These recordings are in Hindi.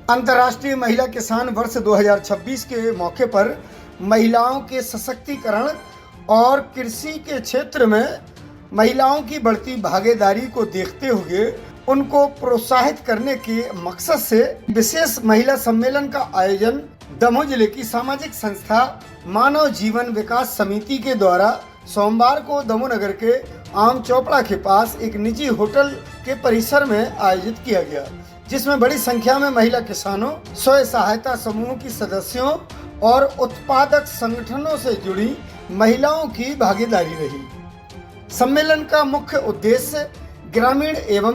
अंतर्राष्ट्रीय महिला किसान वर्ष 2026 के मौके पर महिलाओं के सशक्तिकरण और कृषि के क्षेत्र में महिलाओं की बढ़ती भागीदारी को देखते हुए उनको प्रोत्साहित करने के मकसद से विशेष महिला सम्मेलन का आयोजन दमोह जिले की सामाजिक संस्था मानव जीवन विकास समिति के द्वारा सोमवार को दमोह नगर के आम चौपड़ा के पास एक निजी होटल के परिसर में आयोजित किया गया, जिसमें बड़ी संख्या में महिला किसानों, स्वयं सहायता समूह की सदस्यों और उत्पादक संगठनों से जुड़ी महिलाओं की भागीदारी रही। सम्मेलन का मुख्य उद्देश्य ग्रामीण एवं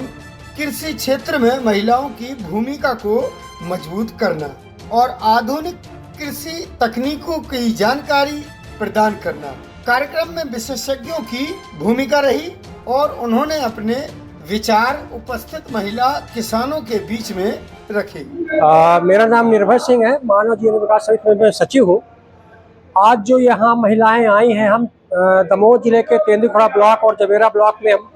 कृषि क्षेत्र में महिलाओं की भूमिका को मजबूत करना और आधुनिक कृषि तकनीकों की जानकारी प्रदान करना। कार्यक्रम में विशेषज्ञों की भूमिका रही और उन्होंने अपने विचार उपस्थित महिला किसानों के बीच में रखे। मेरा नाम निर्भय सिंह है, मानव जीवन विकास समिति में सचिव हूँ। आज जो यहाँ महिलाएं आई हैं, हम दमोह जिले के तेंदुखेड़ा ब्लॉक और जबेरा ब्लॉक में हम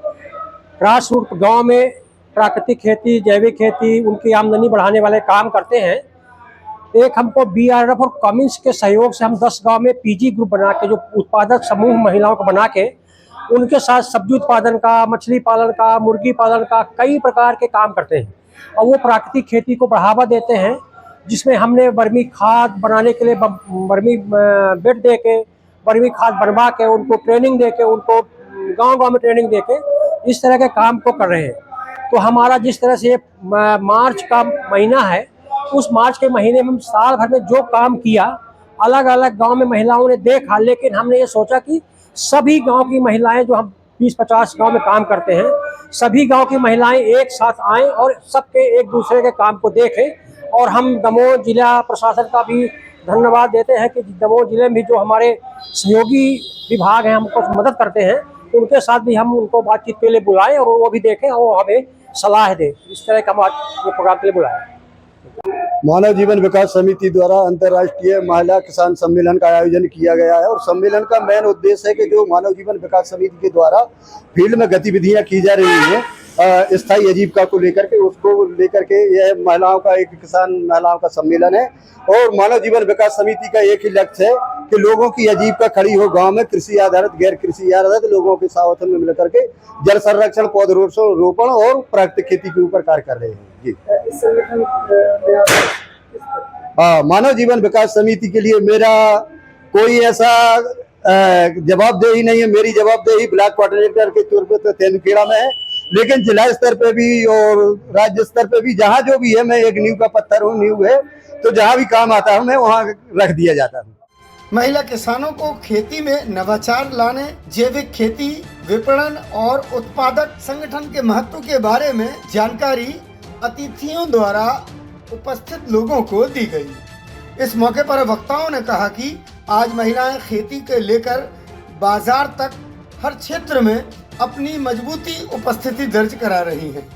ग्रास रूट गाँव में प्राकृतिक खेती, जैविक खेती, उनकी आमदनी बढ़ाने वाले काम करते हैं। एक हमको BRF और कमिंस के सहयोग से हम 10 गांव में PG ग्रुप बना के, जो उत्पादक समूह महिलाओं को बना के उनके साथ सब्जी उत्पादन का, मछली पालन का, मुर्गी पालन का कई प्रकार के काम करते हैं और वो प्राकृतिक खेती को बढ़ावा देते हैं, जिसमें हमने वर्मी खाद बनाने के लिए वर्मी बेड दे के, वर्मी खाद बनवा के उनको ट्रेनिंग दे के, उनको गाँव में ट्रेनिंग दे के इस तरह के काम को कर रहे हैं। तो हमारा जिस तरह से मार्च का महीना है, उस मार्च के महीने में हम साल भर में जो काम किया अलग अलग गांव में महिलाओं ने देखा, लेकिन हमने ये सोचा कि सभी गांव की महिलाएं, जो हम 20-50 गांव में काम करते हैं, सभी गांव की महिलाएं एक साथ आएं और सबके एक दूसरे के काम को देखें। और हम दमोह जिला प्रशासन का भी धन्यवाद देते हैं कि दमोह जिले में भी जो हमारे सहयोगी विभाग हैं, हमको मदद करते हैं, उनके साथ भी हम उनको बातचीत के लिए बुलाएं और वो भी देखें और हमें सलाह दें। इस तरह का हम आज ये प्रोग्राम के लिए बुलाएं। मानव जीवन विकास समिति द्वारा अंतर्राष्ट्रीय महिला किसान सम्मेलन का आयोजन किया गया है और सम्मेलन का मेन उद्देश्य है कि जो मानव जीवन विकास समिति के द्वारा फील्ड में गतिविधियां की जा रही हैं स्थायी आजीविका को लेकर के, उसको लेकर के यह महिलाओं का एक किसान महिलाओं का सम्मेलन है। और मानव जीवन विकास समिति का एक ही लक्ष्य है कि लोगों की आजीविका खड़ी हो गांव में, कृषि आधारित गैर कृषि आधारित लोगों के साथ में मिलकर के जल संरक्षण, पौधरोपण और प्राकृतिक खेती के ऊपर कार्य कर रहे हैं। जी, मानव जीवन विकास समिति के लिए मेरा कोई ऐसा जवाबदेही नहीं है। मेरी जवाबदेही ब्लॉक कोऑर्डिनेटर के तौर पर तो तेंदुखेड़ा में है, लेकिन जिला स्तर पे भी और राज्य स्तर पे भी जहाँ जो भी है, मैं एक नींव का पत्थर हूँ। नींव है तो जहाँ भी काम आता है मैं वहाँ रख दिया जाता है। महिला किसानों को खेती में नवाचार लाने, जैविक खेती, विपणन और उत्पादक संगठन के महत्व के बारे में जानकारी अतिथियों द्वारा उपस्थित लोगों को दी गई। इस मौके पर वक्ताओं ने कहा कि आज महिलाएं खेती के लेकर बाजार तक हर क्षेत्र में अपनी मजबूती उपस्थिति दर्ज करा रही हैं।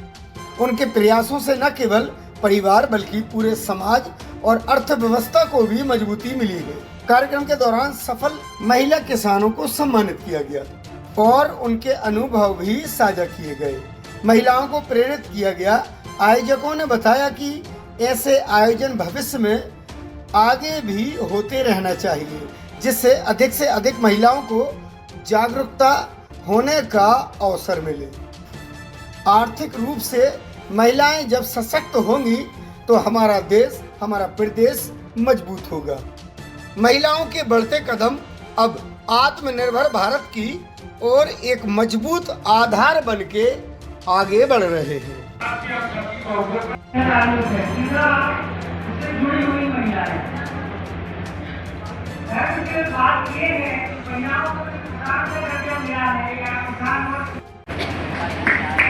उनके प्रयासों से न केवल परिवार बल्कि पूरे समाज और अर्थव्यवस्था को भी मजबूती मिली है। कार्यक्रम के दौरान सफल महिला किसानों को सम्मानित किया गया और उनके अनुभव भी साझा किए गए। महिलाओं को प्रेरित किया गया। आयोजकों ने बताया कि ऐसे आयोजन भविष्य में आगे भी होते रहना चाहिए, जिससे अधिक से अधिक महिलाओं को जागरूकता होने का अवसर मिले। आर्थिक रूप से महिलाएं जब सशक्त होंगी तो हमारा देश, हमारा प्रदेश मजबूत होगा। महिलाओं के बढ़ते कदम अब आत्मनिर्भर भारत की ओर एक मजबूत आधार बनके आगे बढ़ रहे हैं।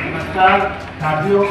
नमस्कार साथियों।